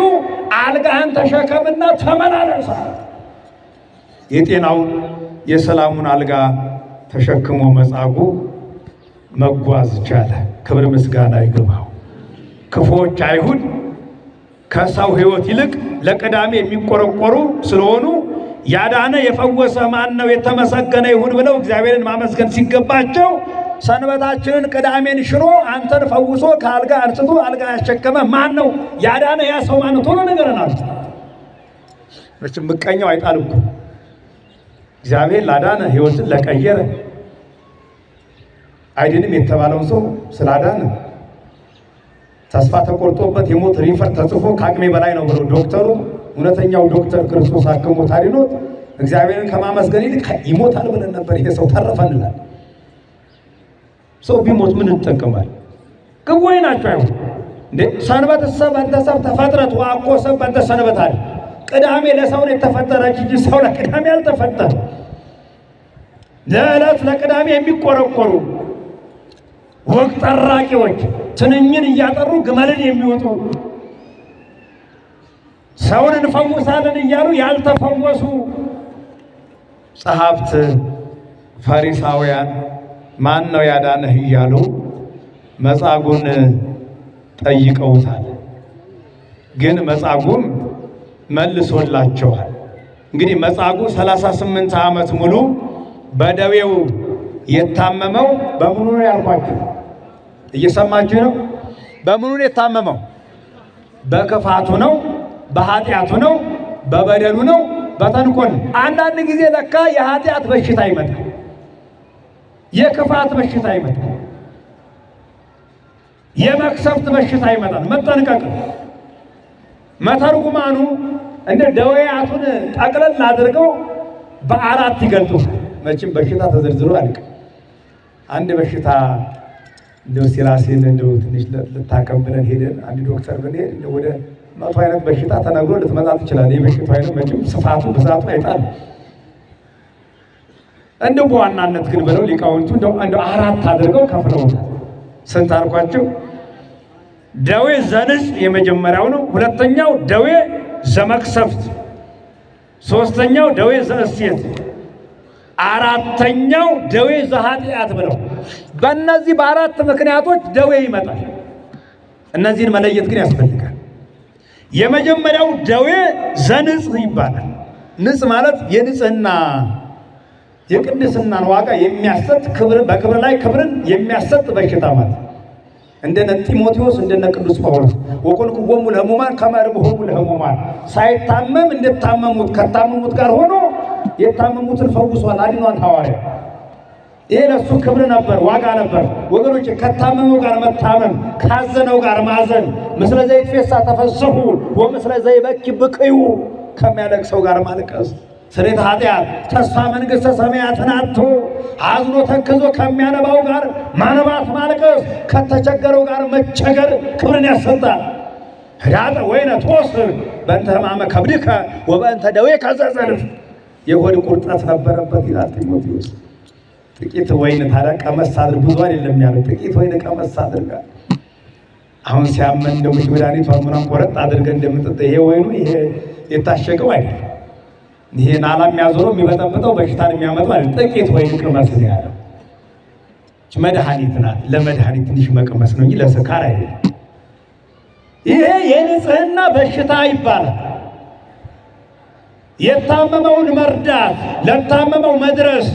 አልጋህን ተሸከምና ተመላለስ። የጤናውን የሰላሙን አልጋ ተሸክሞ መጻጉዕ መጓዝ ቻለ። ክብር ምስጋና ይግባው። ክፎች አይሁድ ከሰው ሕይወት ይልቅ ለቅዳሜ የሚቆረቆሩ ስለሆኑ ያዳነ የፈወሰ ማን ነው የተመሰገነ ይሁን ብለው እግዚአብሔርን ማመስገን ሲገባቸው ሰንበታችንን ቅዳሜን ሽሮ አንተን ፈውሶ ከአልጋ አንስቶ አልጋ ያሸከመ ማን ነው? ያዳነ ያ ሰው ማን ነው? ቶሎ ነገርናል። መቼም ምቀኛው አይጣልም እኮ እግዚአብሔር ላዳነ ሕይወትን ለቀየረ አይድንም የተባለውን ሰው ስላዳነ ተስፋ ተቆርጦበት የሞት ሪፈር ተጽፎ ከአቅሜ በላይ ነው ብሎ ዶክተሩ እውነተኛው ዶክተር ክርስቶስ አክሞት አድኖት እግዚአብሔርን ከማመስገን ይልቅ ይሞታል ብለን ነበር። ይሄ ሰው ተረፈንላል። ሰው ቢሞት ምን እንጠቀማል? ግቦይ ናቸው አይሁን እንዴ ሰንበት ሰብ አንተ ሰብ ተፈጥረት ዋቆ ሰብ አንተ ሰንበት አለ። ቅዳሜ ለሰው ነው የተፈጠረች እንጂ ሰው ለቅዳሜ አልተፈጠረ። ለዕለት ለቅዳሜ የሚቆረቆሩ ወግ ጠራቂዎች ትንኝን እያጠሩ ግመልን የሚወጡ ሰውን እንፈውሳለን እያሉ ያልተፈወሱ ጸሐፍት ፈሪሳውያን ማን ነው ያዳነህ እያሉ መጻጉዕን ጠይቀውታል። ግን መጻጉዕም መልሶላቸዋል። እንግዲህ መጻጉዕ 38 ዓመት ሙሉ በደዌው የታመመው በምኑ ነው ያልኳችሁ? እየሰማችሁ ነው? በምኑ ነው የታመመው? በክፋቱ ነው፣ በኃጢአቱ ነው፣ በበደሉ ነው፣ በተንኮል። አንዳንድ ጊዜ ለካ የኃጢአት በሽታ ይመጣል፣ የክፋት በሽታ ይመጣል፣ የመክሰፍት በሽታ ይመጣል። መጠንቀቅ። መተርጉማኑ እንደ ደዌያቱን ጠቅለል አድርገው በአራት ይገልጡታል። መቼም በሽታ ተዘርዝሮ አልቅ። አንድ በሽታ እንደው ሲራሴን እንደው ትንሽ ልታከም ብለን ሄደን አንድ ዶክተር ብንሄድ እንደው ወደ 100 አይነት በሽታ ተነግሮ ልትመጣ ትችላለህ። የበሽታው አይነት መቼም ስፋቱ ብዛቱ አይጣል። እንደው በዋናነት ግን ብለው ሊቃውንቱ እንደው አራት አድርገው ከፍለውታል። ስንት አልኳቸው? ደዌ ዘንጽ የመጀመሪያው ነው። ሁለተኛው ደዌ ዘመክሰፍት፣ ሶስተኛው ደዌ ዘእሴት፣ አራተኛው ደዌ ዘኃጢአት ብለው በእነዚህ በአራት ምክንያቶች ደዌ ይመጣል። እነዚህን መለየት ግን ያስፈልጋል። የመጀመሪያው ደዌ ዘንጽ ይባላል። ንጽ ማለት የንጽህና የቅድስናን ዋጋ የሚያሰጥ ክብር በክብር ላይ ክብርን የሚያሰጥ በሽታ ማለት እንደነ ጢሞቴዎስ እንደነ ቅዱስ ጳውሎስ ወቆልኩዎሙ ለሕሙማን ከመ እርብሖሙ ለሕሙማን ሳይታመም እንደታመሙት ከታመሙት ጋር ሆኖ የታመሙትን ፈውሷል፣ አድኗል ሐዋርያ። ይሄ ለሱ ክብር ነበር፣ ዋጋ ነበር። ወገኖች ከታመመው ጋር መታመም፣ ካዘነው ጋር ማዘን፣ ምስለ ዘይትፌሳ ተፈስሑ ወምስለ ዘይበኪ ብክዩ ከሚያለቅሰው ጋር ማልቀስ፣ ስርየተ ኃጢአት ተስፋ መንግሥተ ሰማያትን አጥቶ አዝኖ ተክዞ ከሚያነባው ጋር ማነባት ማልቀስ፣ ከተቸገረው ጋር መቸገር ክብርን ያሰጣል። ህዳጠ ወይነ ትወስድ በእንተ ሕማመ ከብድከ ወበእንተ ደዌከ ዘዘልፍ። የሆድ ቁርጠት ነበረበት ይላል ጢሞቴዎስ። ጥቂት ወይን ታዲያ ቀመስ አድርግ፣ ብዙ አይደለም ያለው፣ ጥቂት ወይን ቀመስ አድርጋ። አሁን ሲያመን እንደምሽ መድኃኒቱ ምናምን ቆረጥ አድርገን እንደምንጠጣ ይሄ ወይኑ ይሄ የታሸገው አይደለም። ይሄ ናላ የሚያዞረው የሚበጠብጠው በሽታን የሚያመጣው አይደለም። ጥቂት ወይን ቅመስ ነው ያለው። መድኃኒት ናት፣ ለመድኃኒት ትንሽ መቅመስ ነው እንጂ ለስካር አይደለም። ይሄ የንጽህና በሽታ ይባላል። የታመመውን መርዳት፣ ለታመመው መድረስ።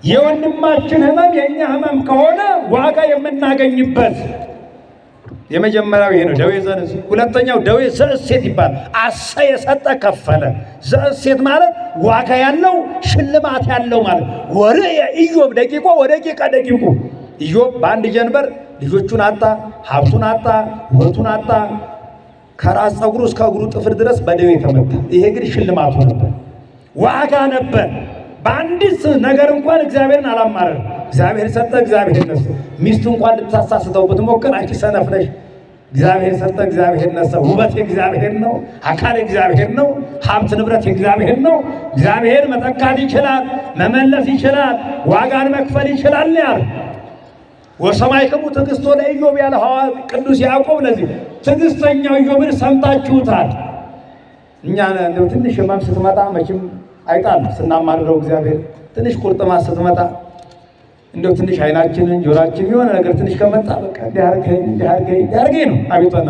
የወንድማችን ህመም የኛ ህመም ከሆነ ዋጋ የምናገኝበት የመጀመሪያው ይሄ ነው፣ ደዌ ዘንጽ። ሁለተኛው ደዌ ዘእሴት ይባላል። አሰ የሰጠ ከፈለ። ዘእሴት ማለት ዋጋ ያለው ሽልማት ያለው ማለት ወርየ ኢዮብ ደቂቆ ወደቂቀ ደቂቁ ኢዮብ በአንድ ጀንበር ልጆቹን አጣ፣ ሀብቱን አጣ፣ ውበቱን አጣ። ከራስ ፀጉሩ እስከ እግሩ ጥፍር ድረስ በደዌ ተመታ። ይሄ ግን ሽልማቱ ነበር፣ ዋጋ ነበር። በአንዲት ነገር እንኳን እግዚአብሔርን አላማረም። እግዚአብሔር ሰጠ፣ እግዚአብሔር ነሳ። ሚስቱ እንኳን ልታሳስተው ብትሞክር አንቺ ሰነፍ ነሽ፣ እግዚአብሔር ሰጠ፣ እግዚአብሔር ነሳ። ውበት የእግዚአብሔር ነው፣ አካል የእግዚአብሔር ነው፣ ሀብት ንብረት የእግዚአብሔር ነው። እግዚአብሔር መተካት ይችላል፣ መመለስ ይችላል፣ ዋጋን መክፈል ይችላል ያለ ወሰማዕክሙ ትዕግሥቶ ለኢዮብ ያለ ቅዱስ ያዕቆብ። ለዚህ ትዕግሥተኛው ኢዮብን ሰምታችሁታል። እኛ እንደው ትንሽ ሕመም ስትመጣ መቼም አይጣል ስናማርረው እግዚአብሔር ትንሽ ቁርጥማት ስትመጣ እንደው ትንሽ አይናችንን ጆሮአችን የሆነ ነገር ትንሽ ከመጣ በቃ እንዲያርገኝ ነው አቤቷና።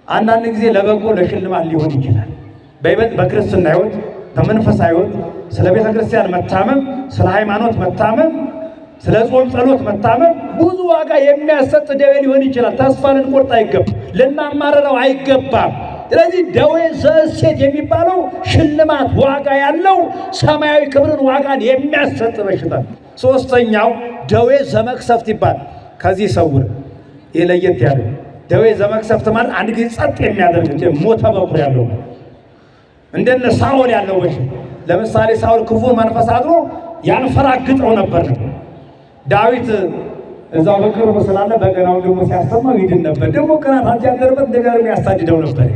አንዳንድ ጊዜ ለበጎ ለሽልማት ሊሆን ይችላል። በይበልጥ በክርስትና ሕይወት በመንፈሳዊ ሕይወት ስለ ቤተ ክርስቲያን መታመም፣ ስለ ሃይማኖት መታመም፣ ስለ ጾም ጸሎት መታመም ብዙ ዋጋ የሚያሰጥ ደዌ ሊሆን ይችላል። ተስፋ ልንቆርጥ አይገባም፣ ልናማረረው አይገባም። ስለዚህ ደዌ ዘእሴት የሚባለው ሽልማት ዋጋ ያለው ሰማያዊ ክብርን ዋጋን የሚያሰጥ በሽታ። ሶስተኛው ደዌ ዘመቅሰፍት ይባላል። ከዚህ ሰውር ይህ ለየት ያለ ደዌ ዘመቅሰፍት ማለት አንድ ጊዜ ጸጥ የሚያደርግ ሞተ በኩር ያለው እንደነ ሳኦል ያለው በሽታ። ለምሳሌ ሳኦል ክፉን መንፈስ አድሮ ያንፈራግጠው ነበር። ዳዊት እዛው በቅርቡ ስላለ በገናው ደግሞ ሲያሰማው ይድን ነበር። ደግሞ ቅናት አጃደረበት እንደገና ያሳድደው ነበር።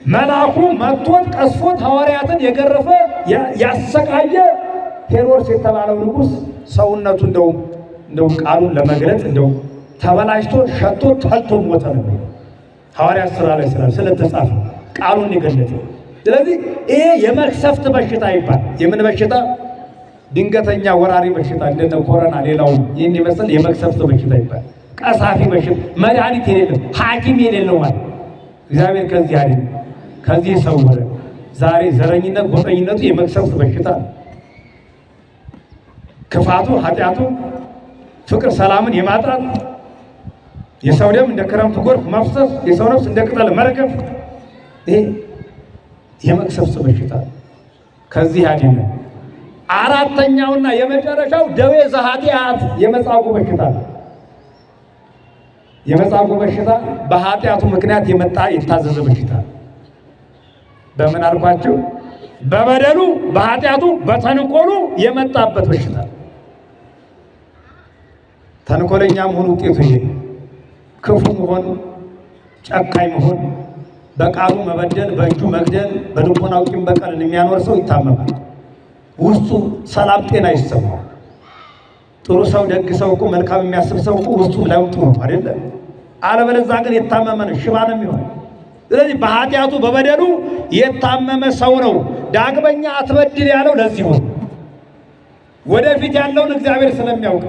መልአኩ መጥቶት ቀስፎት ሐዋርያትን የገረፈ ያሰቃየ ሄሮድስ የተባለው ንጉሥ ሰውነቱ እንደው ቃሉን ለመግለጽ እንደው ተበላሽቶ ሸቶ ተልቶ ሞተ ነው ሐዋርያት ሥራ ላይ ስለተጻፈ ቃሉን ይገለጽ። ስለዚህ ይሄ የመቅሰፍት በሽታ ይባል። የምን በሽታ? ድንገተኛ ወራሪ በሽታ እንደነ ኮሮና፣ ሌላው ይህን ይመስል የመቅሰፍት በሽታ ይባል። ቀሳፊ በሽታ መድኃኒት የሌለው ሐኪም የሌለው ማለት እግዚአብሔር ከዚህ አይደል ከዚህ ሰውረ። ዛሬ ዘረኝነት፣ ጎጠኝነቱ የመቅሰፍት በሽታ ነው። ክፋቱ፣ ኃጢአቱ፣ ፍቅር ሰላምን የማጣት የሰው ደም እንደ ክረምት ጎርፍ መፍሰስ፣ የሰው ነፍስ እንደ ቅጠል መርገፍ፣ ይሄ የመቅሰፍት በሽታ ከዚህ አይደል። አራተኛውና የመጨረሻው ደዌ ዘኃጢአት የመጻጉዕ በሽታ ነው። የመጻጉዕ በሽታ በኃጢአቱ ምክንያት የመጣ የታዘዘ በሽታ። በምን አልኳችሁ? በበደሉ በኃጢአቱ በተንኮሉ የመጣበት በሽታ። ተንኮለኛ መሆን ውጤቱ ይሄ ክፉ መሆን፣ ጨካኝ መሆን፣ በቃሉ መበደል፣ በእጁ መግደል፣ በልቦናው ቂም በቀልን የሚያኖር ሰው ይታመማል። ውስጡ ሰላም ጤና ይሰማል። ጥሩ ሰው ደግ ሰው እኮ መልካም የሚያስብ ሰው እኮ ውስጡ ለውጡ ነው አይደለም። አለበለዚያ ግን የታመመ ነው፣ ሽባ ነው የሚሆን። ስለዚህ በኃጢአቱ በበደሉ የታመመ ሰው ነው። ዳግመኛ አትበድል ያለው ለዚህ ነው። ወደፊት ያለውን እግዚአብሔር ስለሚያውቅ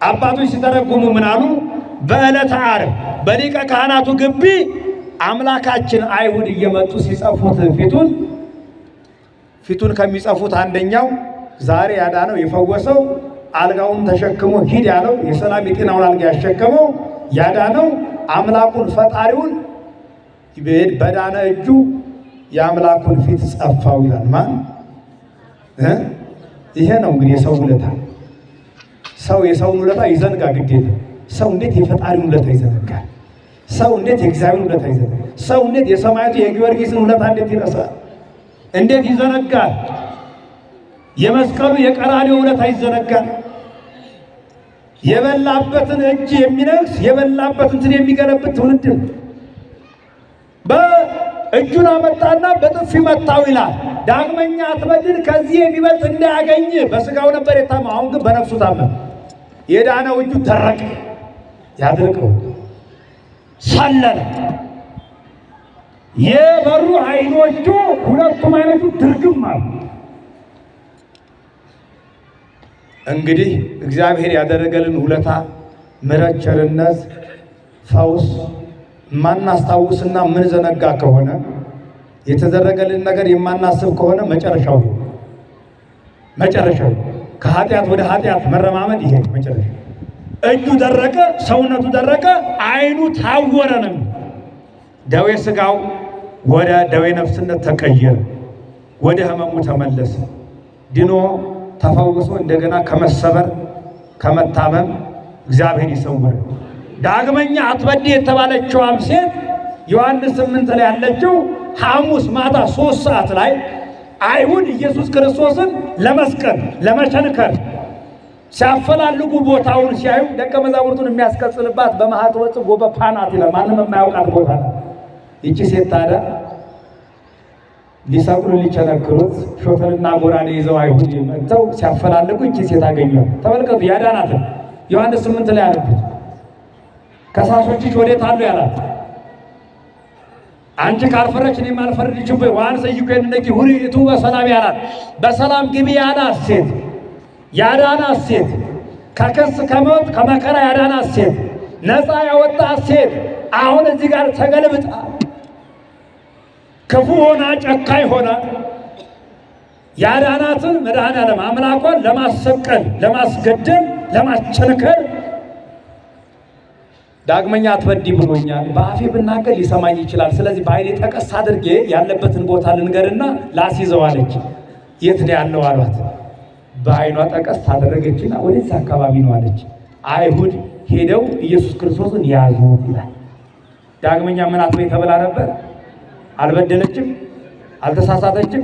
አባቶች ሲተረጉሙ ምን አሉ? በዕለተ ዓርብ በሊቀ ካህናቱ ግቢ አምላካችን አይሁድ እየመጡ ሲጸፉት ፊቱን ከሚጸፉት አንደኛው ዛሬ ያዳነው የፈወሰው አልጋውን ተሸክሞ ሂድ ያለው የሰላም የጤናውን አልጋ ያሸከመው ያዳነው አምላኩን ፈጣሪውን በዳነ እጁ የአምላኩን ፊት ጸፋው ይላል። ማን? ይሄ ነው እንግዲህ የሰው ውለታ። ሰው የሰውን ውለታ ይዘንጋ ግድ የለም። ሰው እንዴት የፈጣሪውን ውለታ ይዘነጋል? ሰው እንዴት የእግዚአብሔርን ውለታ ይዘነጋል? ሰው እንዴት የሰማዕቱ የጊዮርጊስን ውለታ እንዴት ይረሳል? እንዴት ይዘነጋል? የመስቀሉ የቀራንዮ ውለታ ይዘነጋል? የበላበትን እጅ የሚነክስ የበላበትን የሚገለብጥ ትውልድ በእጁን አመጣና በጥፊ መታው ይላል። ዳግመኛ አትበድል ከዚህ የሚበልጥ እንዳያገኝ በስጋው ነበር የታመመው፣ አሁን ግን በነፍሱ ታመመ። የዳነው እጁ ደረቀ፣ ያድርቀው ሰለለ። የበሩ አይኖቹ ሁለቱም አይኖቹ ድርግም አሉ። እንግዲህ እግዚአብሔር ያደረገልን ውለታ፣ ምሕረት፣ ቸርነት፣ ፈውስ ማናስታውስና ምን ዘነጋ ከሆነ የተደረገልን ነገር የማናስብ ከሆነ መጨረሻው ከኃጢአት ወደ ኃጢአት መረማመድ ይሄ መጨረሻ። እጁ ደረቀ፣ ሰውነቱ ደረቀ፣ አይኑ ታወረ ነው። ደዌ ስጋው ወደ ደዌ ነፍስነት ተቀየረ። ወደ ህመሙ ተመለሰ። ድኖ ተፈውሶ እንደገና ከመሰበር ከመታመም እግዚአብሔር ይሰውር። ዳግመኛ አትበዲ የተባለችዋም ሴት ዮሐንስ 8 ላይ ያለችው ሐሙስ ማታ 3 ሰዓት ላይ አይሁድ ኢየሱስ ክርስቶስን ለመስቀል ለመቸንከር ሲያፈላልጉ ቦታውን ሲያዩ ደቀ መዛሙርቱን የሚያስቀጽልባት በማኅተወ ጽጌ በፓናት ይላል። ማንም የማያውቃት ቦታ ነው። ይቺ ሴት ታዲያ ሊሰቅሉ ሊቸነክሩት ሾተልና ጎራዴ ይዘው አይሁድ መጥተው ሲያፈላልጉ ይቺ ሴት አገኟት። ተመልከቱ፣ ያዳናትን ዮሐንስ 8 ላይ ያለበት ከሳሾችሽ ወዴት አሉ ያላት፣ አንቺ ካልፈረድሽ እኔም አልፈርድሽም ዋን ሰይኩን እንደቂ ሁሪቱ በሰላም ያላት፣ በሰላም ግቢ ያላት ሴት፣ ያዳናት ሴት፣ ከክስ ከሞት ከመከራ ያዳናት ሴት፣ ነፃ ያወጣት ሴት አሁን እዚህ ጋር ተገልብጣ ክፉ ሆና ጨካኝ ሆና ያዳናትን መድኃኔዓለም አምላኳን ለማሰቀል ለማስገደል ለማስቸንከር ዳግመኛ አትበዲ ብሎኛል። በአፌ ብናገር ሊሰማኝ ይችላል። ስለዚህ በኃይሌ ጠቀስ አድርጌ ያለበትን ቦታ ልንገርና ላስይዘው አለች። የት ነው ያለው አሏት። በዓይኗ ጠቀስ አደረገችና ወደዛ አካባቢ ነው አለች። አይሁድ ሄደው ኢየሱስ ክርስቶስን ያዙት ይላል። ዳግመኛ ምን አትበይ ተብላ ነበር? አልበደለችም፣ አልተሳሳተችም።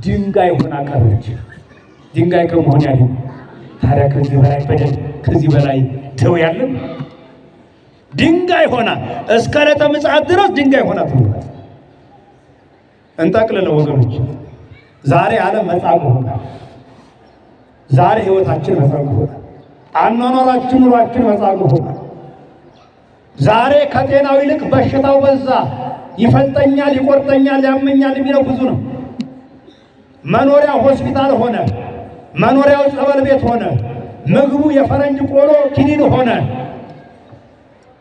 ድንጋይ ሆና ቀረች። ድንጋይ ከመሆን ያለ ታዲያ ከዚህ በላይ በደል ከዚህ በላይ ተው ያለን ድንጋይ ሆና እስከ ዕለተ ምጽአት ድረስ ድንጋይ ሆና ትኖራለች። እንጠቅልለው ወገኖች፣ ዛሬ ዓለም መጻጉዕ ሆና፣ ዛሬ ህይወታችን መጻጉዕ ሆና፣ አኗኗራችን ኑሯችን መጻጉዕ ሆና፣ ዛሬ ከጤናው ይልቅ በሽታው በዛ። ይፈልጠኛል፣ ይቆርጠኛል፣ ያመኛል የሚለው ብዙ ነው። መኖሪያው ሆስፒታል ሆነ፣ መኖሪያው ጸበል ቤት ሆነ፣ ምግቡ የፈረንጅ ቆሎ ኪኒን ሆነ።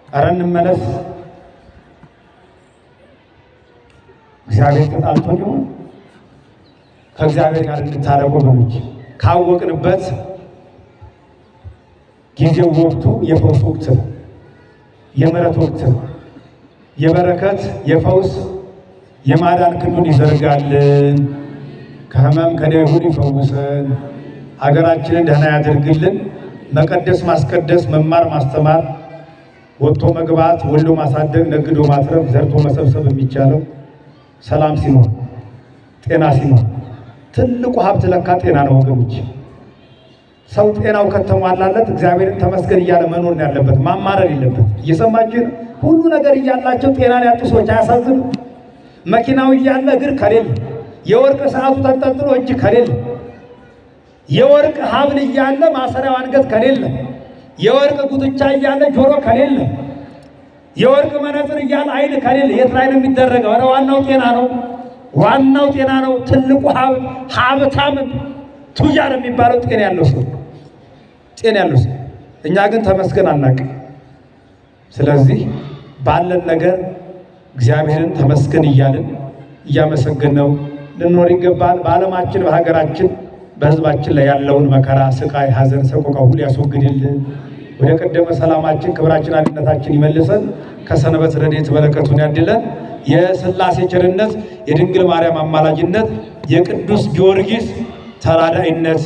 ኧረ እንመለስ። እግዚአብሔር ተጣልቶ ይሆን? ከእግዚአብሔር ጋር እንታረቁ ወገኖች። ካወቅንበት ጊዜው ወቅቱ የፈውስ ወቅት ነው፣ የምሕረት ወቅት ነው። የበረከት የፈውስ የማዳን ክንዱን ይዘርጋልን፣ ከህመም ከደዌ ሁሉ ይፈውሰን፣ ሀገራችንን ደህና ያደርግልን። መቀደስ ማስቀደስ፣ መማር ማስተማር፣ ወጥቶ መግባት፣ ወልዶ ማሳደግ፣ ነግዶ ማትረፍ፣ ዘርቶ መሰብሰብ የሚቻለው ሰላም ሲኖር፣ ጤና ሲኖር። ትልቁ ሀብት ለካ ጤና ነው ወገኖች። ሰው ጤናው ከተሟላለት እግዚአብሔርን ተመስገን እያለ መኖር ነው ያለበት፣ ማማረር የለበት። እየሰማችሁ ሁሉ ነገር እያላቸው ጤናን ያጡ ሰዎች አያሳዝኑ? መኪናው እያለ እግር ከሌለ፣ የወርቅ ሰዓቱ ተንጠልጥሎ እጅ ከሌለ፣ የወርቅ ሀብል እያለ ማሰሪያው አንገት ከሌለ፣ የወርቅ ጉትቻ እያለ ጆሮ ከሌለ፣ የወርቅ መነጽር እያለ አይን ከሌለ የት ላይ ነው የሚደረገው? ኧረ ዋናው ጤና ነው፣ ዋናው ጤና ነው። ትልቁ ሀብታም ቱጃር የሚባለው ጤና ያለው ሰው፣ ጤና ያለው ሰው። እኛ ግን ተመስገን አናውቅም። ስለዚህ ባለን ነገር እግዚአብሔርን ተመስገን እያልን እያመሰገነው ልንኖር ይገባል። በዓለማችን በሀገራችን በሕዝባችን ላይ ያለውን መከራ፣ ስቃይ፣ ሐዘን፣ ሰቆቃ ሁሉ ያስወግድልን። ወደ ቀደመ ሰላማችን፣ ክብራችን፣ አንድነታችን ይመልሰን። ከሰንበት ረድኤት በረከቱን ያድለን። የሥላሴ ቸርነት፣ የድንግል ማርያም አማላጅነት፣ የቅዱስ ጊዮርጊስ ተራዳኢነት